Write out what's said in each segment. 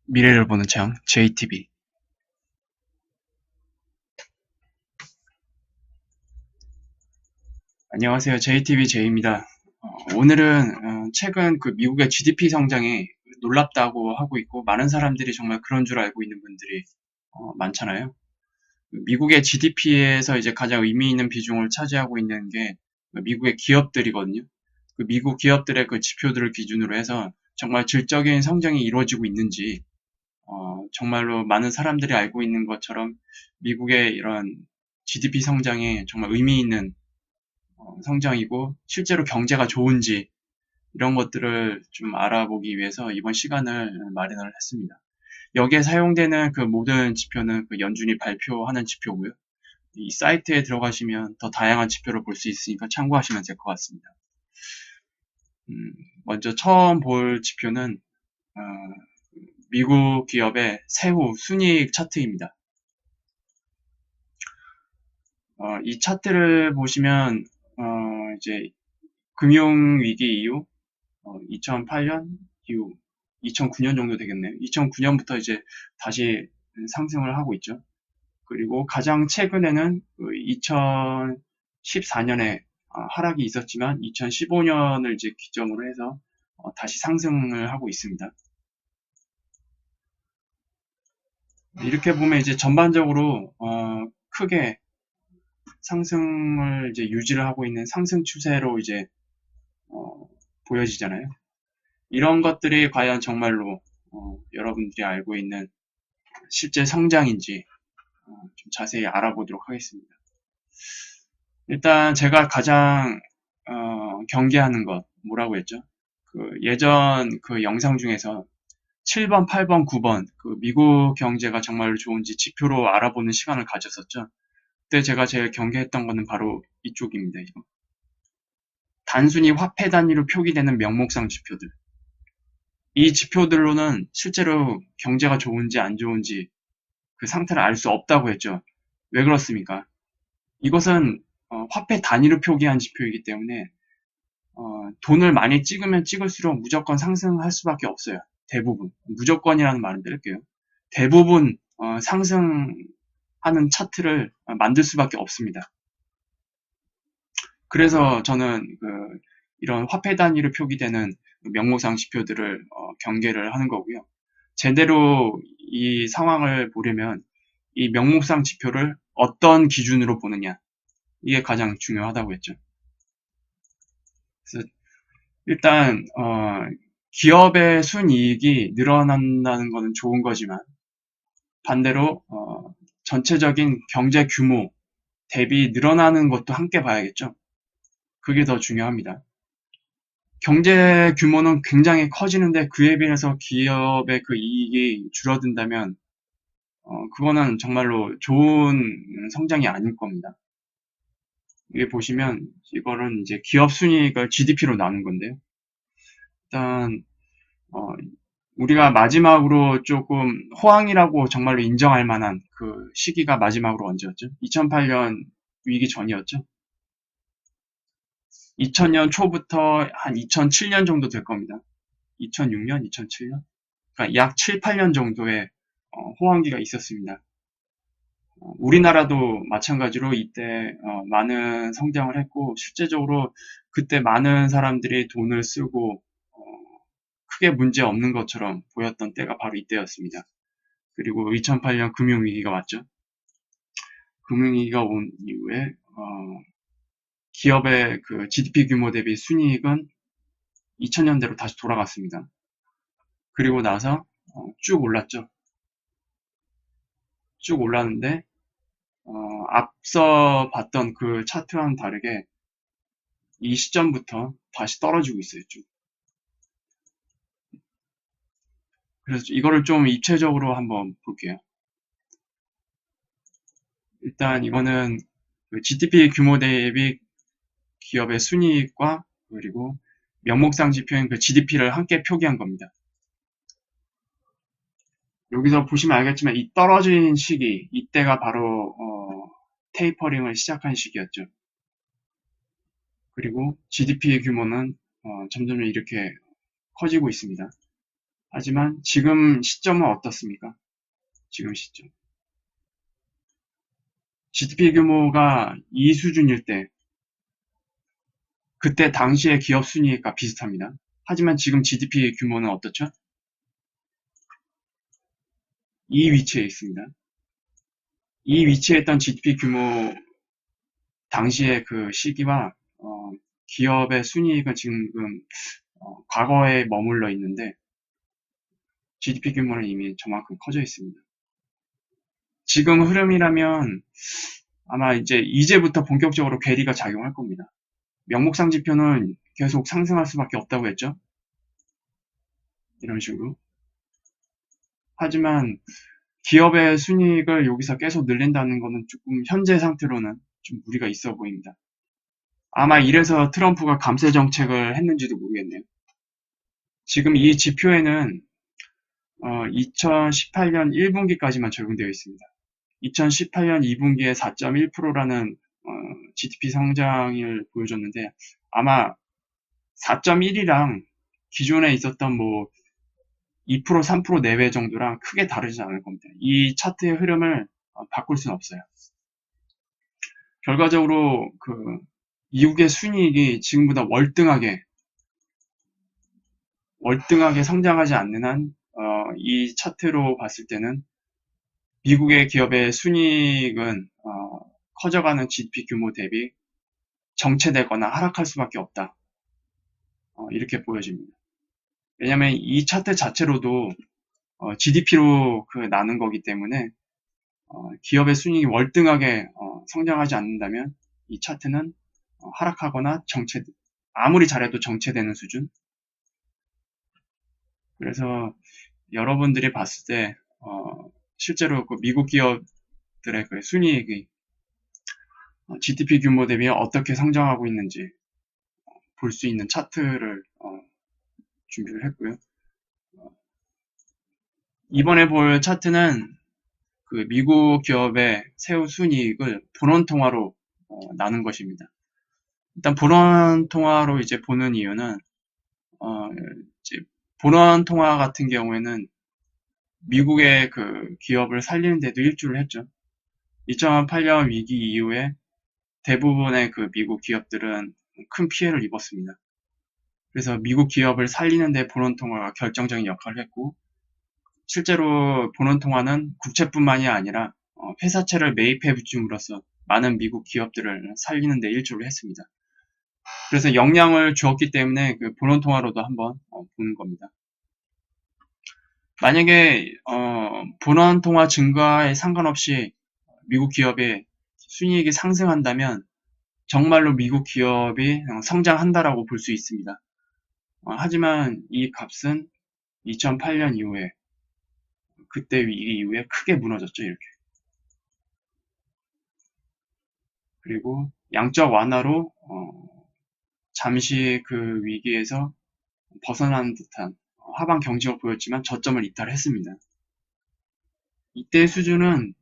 미래를 보는 창 JTB. 안녕하세요. JTB J입니다. 오늘은 최근 그 미국의 GDP 성장이 놀랍다고 하고 있고 많은 사람들이 정말 그런 줄 알고 있는 분들이 많잖아요. 미국의 GDP에서 이제 가장 의미 있는 비중을 차지하고 있는 게 미국의 기업들이거든요. 그 미국 기업들의 그 지표들을 기준으로 해서 정말 질적인 성장이 이루어지고 있는지 정말로 많은 사람들이 알고 있는 것처럼 미국의 이런 GDP 성장이 정말 의미 있는 성장이고 실제로 경제가 좋은지 이런 것들을 좀 알아보기 위해서 이번 시간을 마련을 했습니다. 여기에 사용되는 그 모든 지표는 그 연준이 발표하는 지표고요. 이 사이트에 들어가시면 더 다양한 지표를 볼 수 있으니까 참고하시면 될 것 같습니다. 먼저 처음 볼 지표는 어, 미국 기업의 세후 순이익 차트입니다. 이 차트를 보시면 이제 금융위기 이후 2008년 이후 2009년 정도 되겠네요. 2009년부터 이제 다시 상승을 하고 있죠. 그리고 가장 최근에는 2014년에 하락이 있었지만 2015년을 이제 기점으로 해서 다시 상승을 하고 있습니다. 이렇게 보면 이제 전반적으로 크게 상승을 이제 유지를 하고 있는 상승 추세로 이제 보여지잖아요. 이런 것들이 과연 정말로 여러분들이 알고 있는 실제 성장인지 좀 자세히 알아보도록 하겠습니다. 일단 제가 가장 경계하는 것 뭐라고 했죠? 그 예전 그 영상 중에서 7번, 8번, 9번 그 미국 경제가 정말로 좋은지 지표로 알아보는 시간을 가졌었죠. 그때 제가 제일 경계했던 거는 바로 이쪽입니다. 이거. 단순히 화폐 단위로 표기되는 명목상 지표들. 이 지표들로는 실제로 경제가 좋은지 안 좋은지 그 상태를 알 수 없다고 했죠. 왜 그렇습니까? 이것은 화폐 단위로 표기한 지표이기 때문에 돈을 많이 찍으면 찍을수록 무조건 상승할 수밖에 없어요. 대부분. 무조건이라는 말은 뺄게요. 대부분 상승하는 차트를 만들 수밖에 없습니다. 그래서 저는 이런 화폐 단위로 표기되는 명목상 지표들을 경계를 하는 거고요. 제대로 이 상황을 보려면 이 명목상 지표를 어떤 기준으로 보느냐 이게 가장 중요하다고 했죠. 그래서 일단 기업의 순이익이 늘어난다는 것은 좋은 거지만 반대로 전체적인 경제 규모 대비 늘어나는 것도 함께 봐야겠죠. 그게 더 중요합니다. 경제 규모는 굉장히 커지는데 그에 비해서 기업의 그 이익이 줄어든다면 그거는 정말로 좋은 성장이 아닐 겁니다. 여기 보시면 이거는 이제 기업 순이익을 GDP로 나눈 건데요. 일단 우리가 마지막으로 조금 호황이라고 정말로 인정할 만한 그 시기가 마지막으로 언제였죠? 2008년 위기 전이었죠? 2000년 초부터 한 2007년 정도 될 겁니다. 2006년, 2007년? 그러니까 약 7, 8년 정도의 호황기가 있었습니다. 우리나라도 마찬가지로 이때 많은 성장을 했고 실제적으로 그때 많은 사람들이 돈을 쓰고 크게 문제 없는 것처럼 보였던 때가 바로 이때였습니다. 그리고 2008년 금융위기가 왔죠. 금융위기가 온 이후에 기업의 그 GDP 규모 대비 순이익은 2000년대로 다시 돌아갔습니다. 그리고 나서 쭉 올랐죠. 쭉 올랐는데 앞서 봤던 그 차트와는 다르게 이 시점부터 다시 떨어지고 있어요. 쭉. 그래서 이거를 좀 입체적으로 한번 볼게요. 일단 이거는 그 GDP 규모 대비 기업의 순이익과 그리고 명목상 지표인 그 GDP를 함께 표기한 겁니다. 여기서 보시면 알겠지만 이 떨어진 시기, 이때가 바로 테이퍼링을 시작한 시기였죠. 그리고 GDP 규모는 점점 이렇게 커지고 있습니다. 하지만 지금 시점은 어떻습니까? 지금 시점. GDP 규모가 이 수준일 때, 그때 당시의 기업 순이익과 비슷합니다. 하지만 지금 GDP 규모는 어떻죠? 이 위치에 있습니다. 이 위치에 있던 GDP 규모 당시의 그 시기와 기업의 순이익은 지금 과거에 머물러 있는데 GDP 규모는 이미 저만큼 커져 있습니다. 지금 흐름이라면 아마 이제부터 본격적으로 괴리가 작용할 겁니다. 명목상 지표는 계속 상승할 수밖에 없다고 했죠. 이런 식으로. 하지만 기업의 순이익을 여기서 계속 늘린다는 것은 조금 현재 상태로는 좀 무리가 있어 보입니다. 아마 이래서 트럼프가 감세 정책을 했는지도 모르겠네요. 지금 이 지표에는 2018년 1분기까지만 적용되어 있습니다. 2018년 2분기에 4.1%라는 GDP 성장을 보여줬는데 아마 4.1이랑 기존에 있었던 2%, 3% 내외 정도랑 크게 다르지 않을 겁니다. 이 차트의 흐름을 바꿀 수는 없어요. 결과적으로 미국의 순이익이 지금보다 월등하게 성장하지 않는 한 이 차트로 봤을 때는 미국의 기업의 순이익은 커져가는 GDP 규모 대비 정체되거나 하락할 수밖에 없다. 이렇게 보여집니다. 왜냐하면 이 차트 자체로도 GDP로 나눈 거기 때문에 기업의 순이익이 월등하게 성장하지 않는다면 이 차트는 하락하거나 아무리 잘해도 정체되는 수준. 그래서 여러분들이 봤을 때 실제로 미국 기업들의 순이익이 GDP 규모 대비 어떻게 성장하고 있는지 볼 수 있는 차트를 준비를 했고요. 이번에 볼 차트는 미국 기업의 세후 순이익을 분원통화로 나눈 것입니다. 일단 분원통화로 보는 이유는 분원통화 같은 경우에는 미국의 기업을 살리는 데도 일조를 했죠. 2008년 위기 이후에 대부분의 미국 기업들은 큰 피해를 입었습니다. 그래서 미국 기업을 살리는 데 분원통화가 결정적인 역할을 했고 실제로 분원통화는 국채뿐만이 아니라 회사채를 매입해 줌으로써 많은 미국 기업들을 살리는 데 일조를 했습니다. 그래서 영향을 주었기 때문에 분원통화로도 한번 보는 겁니다. 만약에 분원통화 증가에 상관없이 미국 기업의 순이익이 상승한다면 정말로 미국 기업이 성장한다라고 볼 수 있습니다. 하지만 이 값은 2008년 이후에 그때 위기 이후에 크게 무너졌죠. 이렇게. 그리고 양적 완화로 잠시 위기에서 벗어나는 듯한 하방 경직을 보였지만 저점을 이탈했습니다. 이때의 수준은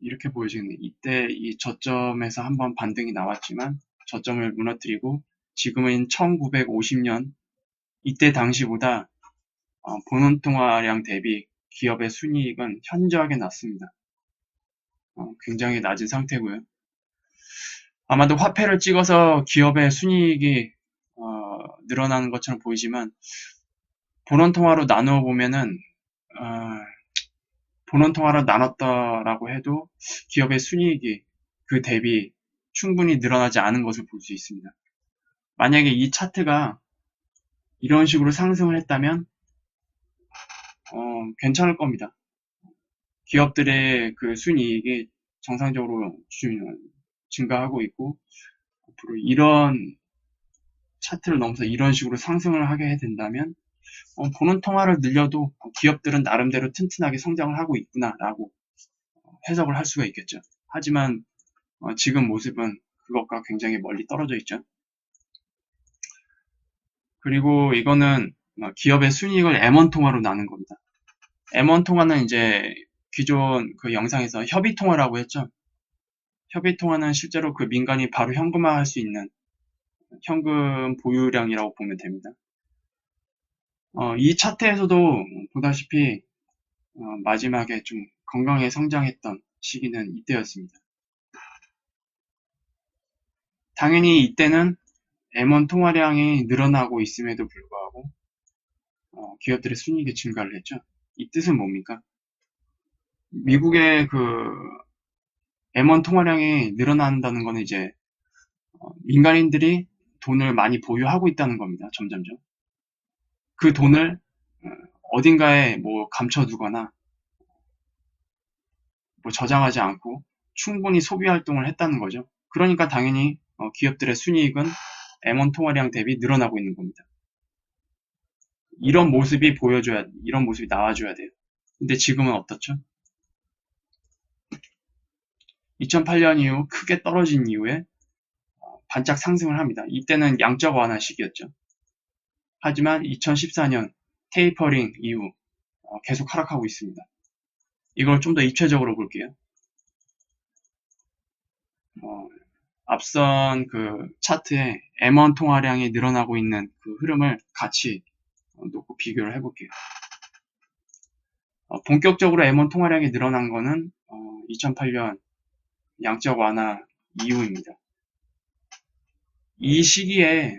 이렇게 보여지겠네요. 이때 이 저점에서 한번 반등이 나왔지만 저점을 무너뜨리고 지금은 1950년 이때 당시보다 본원통화량 대비 기업의 순이익은 현저하게 낮습니다. 굉장히 낮은 상태고요. 아마도 화폐를 찍어서 기업의 순이익이 늘어나는 것처럼 보이지만 본원통화로 나누어 보면은 본원통화로 나눴다라고 해도 기업의 순이익이 그 대비 충분히 늘어나지 않은 것을 볼 수 있습니다. 만약에 이 차트가 이런 식으로 상승을 했다면 괜찮을 겁니다. 기업들의 순이익이 정상적으로 증가하고 있고 앞으로 이런 차트를 넘어서 이런 식으로 상승을 하게 된다면 본원통화를 늘려도 기업들은 나름대로 튼튼하게 성장을 하고 있구나라고 해석을 할 수가 있겠죠. 하지만 지금 모습은 그것과 굉장히 멀리 떨어져 있죠. 그리고 이거는 기업의 순이익을 M1 통화로 나눈 겁니다. M1 통화는 기존 영상에서 협의 통화라고 했죠. 협의 통화는 실제로 민간이 바로 현금화할 수 있는 현금 보유량이라고 보면 됩니다. 이 차트에서도 보다시피 마지막에 좀 건강하게 성장했던 시기는 이때였습니다. 당연히 이때는 M1 통화량이 늘어나고 있음에도 불구하고 기업들의 순이익이 증가를 했죠. 이 뜻은 뭡니까? 미국의 그 M1 통화량이 늘어난다는 것은 이제 민간인들이 돈을 많이 보유하고 있다는 겁니다. 점점점. 그 돈을 어딘가에 뭐 감춰두거나 뭐 저장하지 않고 충분히 소비 활동을 했다는 거죠. 그러니까 당연히 기업들의 순이익은 M1 통화량 대비 늘어나고 있는 겁니다. 이런 모습이 나와줘야 돼요. 근데 지금은 어떻죠? 2008년 이후 크게 떨어진 이후에 반짝 상승을 합니다. 이때는 양적 완화 시기였죠. 하지만 2014년 테이퍼링 이후 계속 하락하고 있습니다. 이걸 좀 더 입체적으로 볼게요. 앞선 그 차트에 M1 통화량이 늘어나고 있는 그 흐름을 같이 놓고 비교를 해볼게요. 본격적으로 M1 통화량이 늘어난 거는 2008년 양적 완화 이후입니다. 이 시기에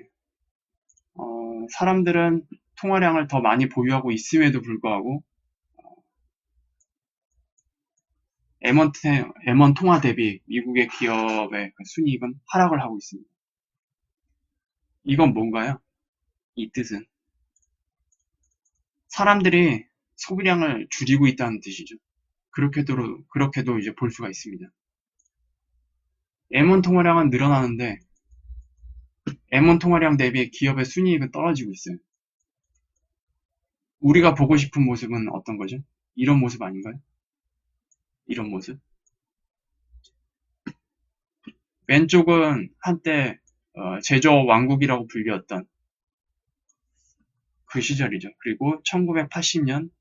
사람들은 통화량을 더 많이 보유하고 있음에도 불구하고 M1 통화 대비 미국의 기업의 그 순이익은 하락을 하고 있습니다. 이건 뭔가요? 이 뜻은 사람들이 소비량을 줄이고 있다는 뜻이죠. 그렇게도 이제 볼 수가 있습니다. M1 통화량은 늘어나는데 M1 통화량 대비 기업의 순이익은 떨어지고 있어요. 우리가 보고 싶은 모습은 어떤 거죠? 이런 모습 아닌가요? 이런 모습. 왼쪽은 한때 제조업 왕국이라고 불렸던 그 시절이죠. 그리고 1980년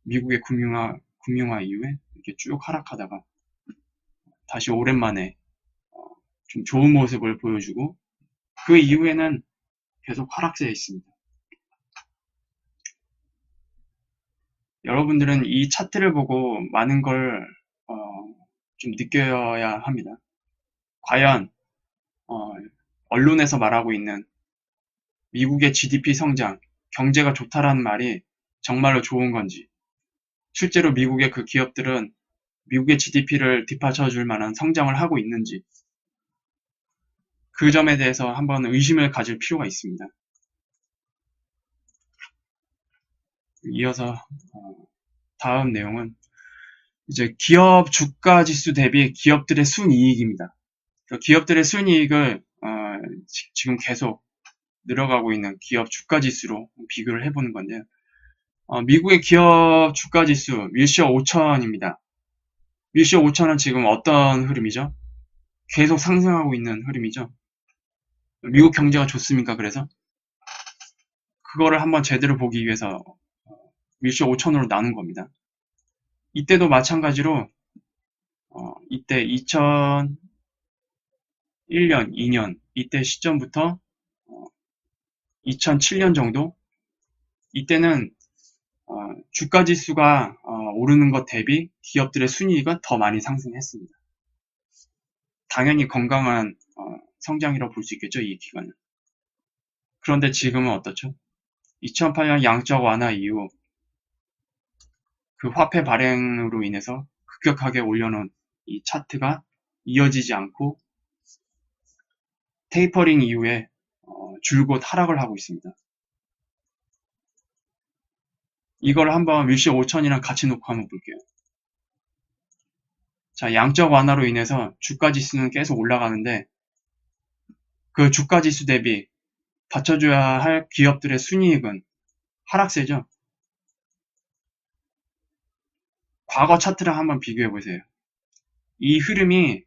미국의 금융화 이후에 이렇게 쭉 하락하다가 다시 오랜만에 좀 좋은 모습을 보여주고 그 이후에는 계속 하락세에 있습니다. 여러분들은 이 차트를 보고 많은 걸 좀 느껴야 합니다. 과연 언론에서 말하고 있는 미국의 GDP 성장, 경제가 좋다라는 말이 정말로 좋은 건지, 실제로 미국의 그 기업들은 미국의 GDP를 뒷받쳐줄 만한 성장을 하고 있는지, 그 점에 대해서 한번 의심을 가질 필요가 있습니다. 이어서 다음 내용은 이제 기업 주가 지수 대비 기업들의 순이익입니다. 기업들의 순이익을 지금 계속 늘어가고 있는 기업 주가 지수로 비교를 해보는 건데요. 미국의 기업 주가 지수 밀시어 5000입니다. 밀시어 5000은 지금 어떤 흐름이죠? 계속 상승하고 있는 흐름이죠. 미국 경제가 좋습니까? 그래서 그거를 한번 제대로 보기 위해서 밀시어 5000으로 나눈 겁니다. 이때도 마찬가지로 이때 2001년, 2년 이때 시점부터 2007년 정도 이때는 주가 지수가 오르는 것 대비 기업들의 순이익은 더 많이 상승했습니다. 당연히 건강한 성장이라고 볼 수 있겠죠, 이 기간은. 그런데 지금은 어떻죠? 2008년 양적 완화 이후 그 화폐 발행으로 인해서 급격하게 올려놓은 이 차트가 이어지지 않고 테이퍼링 이후에 줄곧 하락을 하고 있습니다. 이걸 한번 밀시어 5000이랑 같이 놓고 한번 볼게요. 자, 양적 완화로 인해서 주가 지수는 계속 올라가는데 그 주가 지수 대비 받쳐줘야 할 기업들의 순이익은 하락세죠. 과거 차트랑 한번 비교해 보세요. 이 흐름이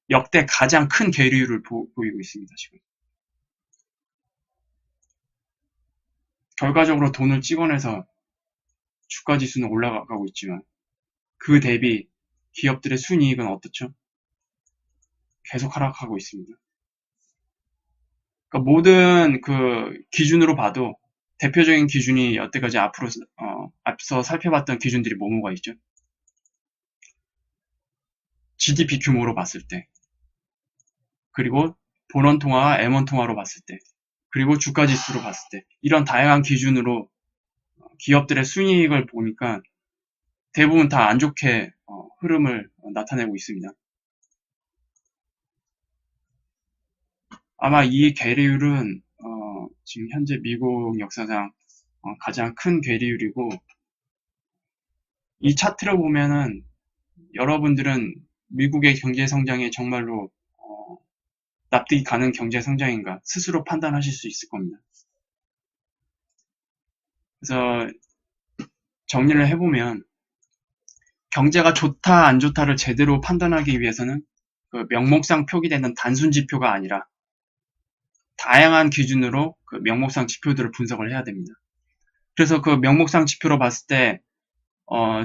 역대 가장 큰 계류를 보이고 있습니다. 지금 결과적으로 돈을 찍어내서 주가 지수는 올라가고 있지만 그 대비 기업들의 순이익은 어떻죠? 계속 하락하고 있습니다. 그러니까 모든 그 기준으로 봐도 대표적인 기준이 여태까지 앞서 살펴봤던 기준들이 뭐가 있죠? GDP 규모로 봤을 때, 그리고 본원 통화와 M1 통화로 봤을 때, 그리고 주가 지수로 봤을 때, 이런 다양한 기준으로 기업들의 순이익을 보니까 대부분 다 안 좋게 흐름을 나타내고 있습니다. 아마 이 괴리율은 지금 현재 미국 역사상 가장 큰 괴리율이고, 이 차트를 보면은 여러분들은 미국의 경제 성장이 정말로 납득이 가는 경제 성장인가 스스로 판단하실 수 있을 겁니다. 그래서 정리를 해보면 경제가 좋다 안 좋다를 제대로 판단하기 위해서는 그 명목상 표기되는 단순 지표가 아니라 다양한 기준으로 그 명목상 지표들을 분석을 해야 됩니다. 그래서 그 명목상 지표로 봤을 때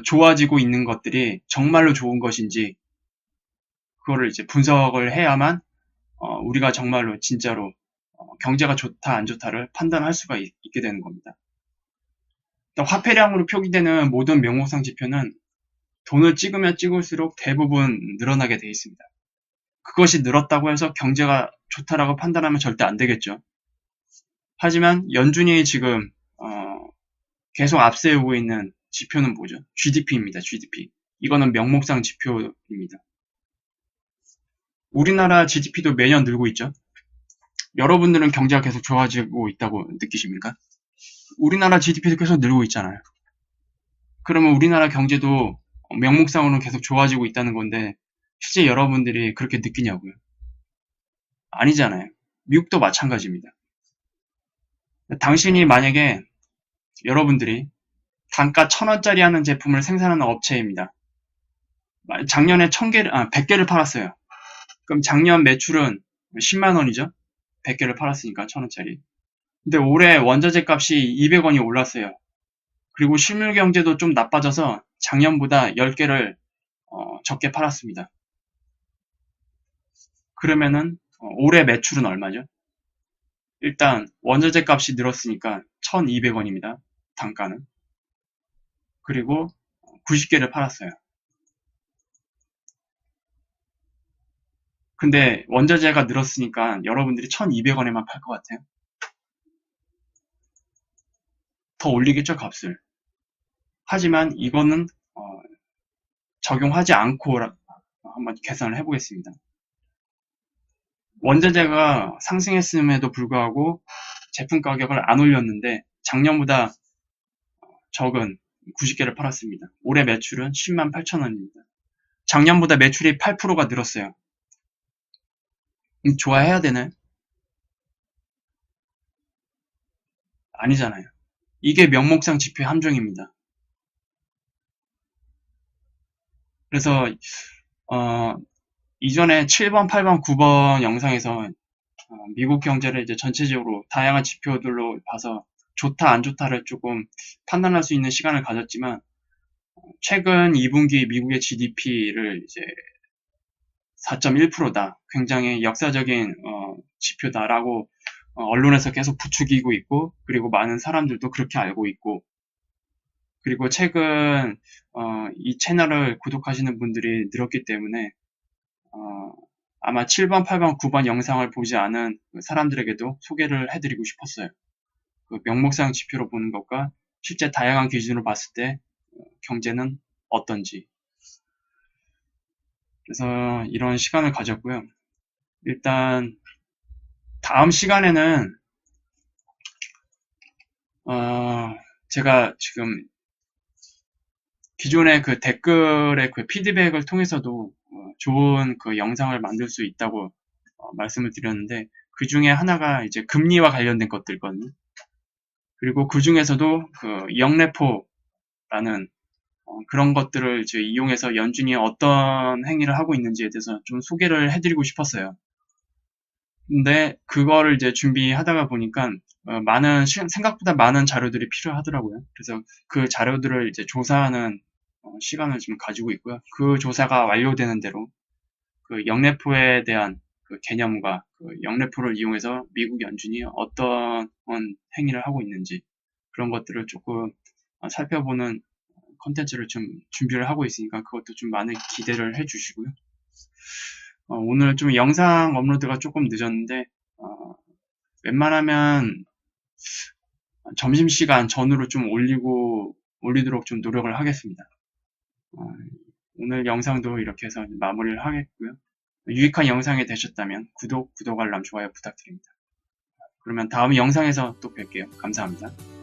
좋아지고 있는 것들이 정말로 좋은 것인지 그거를 이제 분석을 해야만 우리가 정말로 진짜로 경제가 좋다 안 좋다를 판단할 수가 있게 되는 겁니다. 화폐량으로 표기되는 모든 명목상 지표는 돈을 찍으면 찍을수록 대부분 늘어나게 되어 있습니다. 그것이 늘었다고 해서 경제가 좋다라고 판단하면 절대 안 되겠죠. 하지만 연준이 지금 계속 앞세우고 있는 지표는 뭐죠? GDP입니다. GDP. 이거는 명목상 지표입니다. 우리나라 GDP도 매년 늘고 있죠. 여러분들은 경제가 계속 좋아지고 있다고 느끼십니까? 우리나라 GDP도 계속 늘고 있잖아요. 그러면 우리나라 경제도 명목상으로는 계속 좋아지고 있다는 건데 실제 여러분들이 그렇게 느끼냐고요? 아니잖아요. 미국도 마찬가지입니다. 당신이 만약에 여러분들이 단가 1,000원짜리 하는 제품을 생산하는 업체입니다. 작년에 100개를 팔았어요. 그럼 작년 매출은 10만 원이죠? 100개를 팔았으니까 1,000원짜리. 근데 올해 원자재 값이 200원이 올랐어요. 그리고 실물 경제도 좀 나빠져서 작년보다 10개를 적게 팔았습니다. 그러면은 올해 매출은 얼마죠? 일단 원자재 값이 늘었으니까 1,200원입니다. 단가는. 그리고 90개를 팔았어요. 근데 원자재가 늘었으니까 여러분들이 1,200원에만 팔 것 같아요. 더 올리겠죠, 값을. 하지만 이거는 적용하지 않고 한번 계산을 해보겠습니다. 원자재가 상승했음에도 불구하고 제품 가격을 안 올렸는데 작년보다 적은 90개를 팔았습니다. 올해 매출은 10만 8천 원입니다. 작년보다 매출이 8%가 늘었어요. 좋아해야 되나요? 아니잖아요. 이게 명목상 지표의 함정입니다. 그래서 이전에 7번, 8번, 9번 영상에서 미국 경제를 이제 전체적으로 다양한 지표들로 봐서 좋다, 안 좋다를 조금 판단할 수 있는 시간을 가졌지만 최근 2분기 미국의 GDP를 이제 4.1%다. 굉장히 역사적인 지표다라고 언론에서 계속 부추기고 있고 그리고 많은 사람들도 그렇게 알고 있고 그리고 최근 이 채널을 구독하시는 분들이 늘었기 때문에 아마 7번, 8번, 9번 영상을 보지 않은 사람들에게도 소개를 해드리고 싶었어요. 그 명목상 지표로 보는 것과 실제 다양한 기준으로 봤을 때 경제는 어떤지. 그래서 이런 시간을 가졌고요. 일단 다음 시간에는 제가 지금 기존의 그 댓글의 그 피드백을 통해서도 좋은 그 영상을 만들 수 있다고 말씀을 드렸는데 그 중에 하나가 이제 금리와 관련된 것들거든요. 그리고 그 중에서도 그 영래포라는 그런 것들을 이제 이용해서 연준이 어떤 행위를 하고 있는지에 대해서 좀 소개를 해드리고 싶었어요. 근데 그거를 이제 준비하다가 보니까 생각보다 많은 자료들이 필요하더라고요. 그래서 그 자료들을 이제 조사하는 시간을 지금 가지고 있고요. 그 조사가 완료되는 대로 그 영래포에 대한 그 개념과 그 영래포를 이용해서 미국 연준이 어떤 행위를 하고 있는지 그런 것들을 조금 살펴보는 컨텐츠를 좀 준비를 하고 있으니까 그것도 좀 많은 기대를 해주시고요. 오늘 좀 영상 업로드가 조금 늦었는데 웬만하면 점심시간 전후로 좀 올리도록 좀 노력을 하겠습니다. 오늘 영상도 이렇게 해서 마무리를 하겠고요. 유익한 영상이 되셨다면 구독, 알람, 좋아요 부탁드립니다. 그러면 다음 영상에서 또 뵐게요. 감사합니다.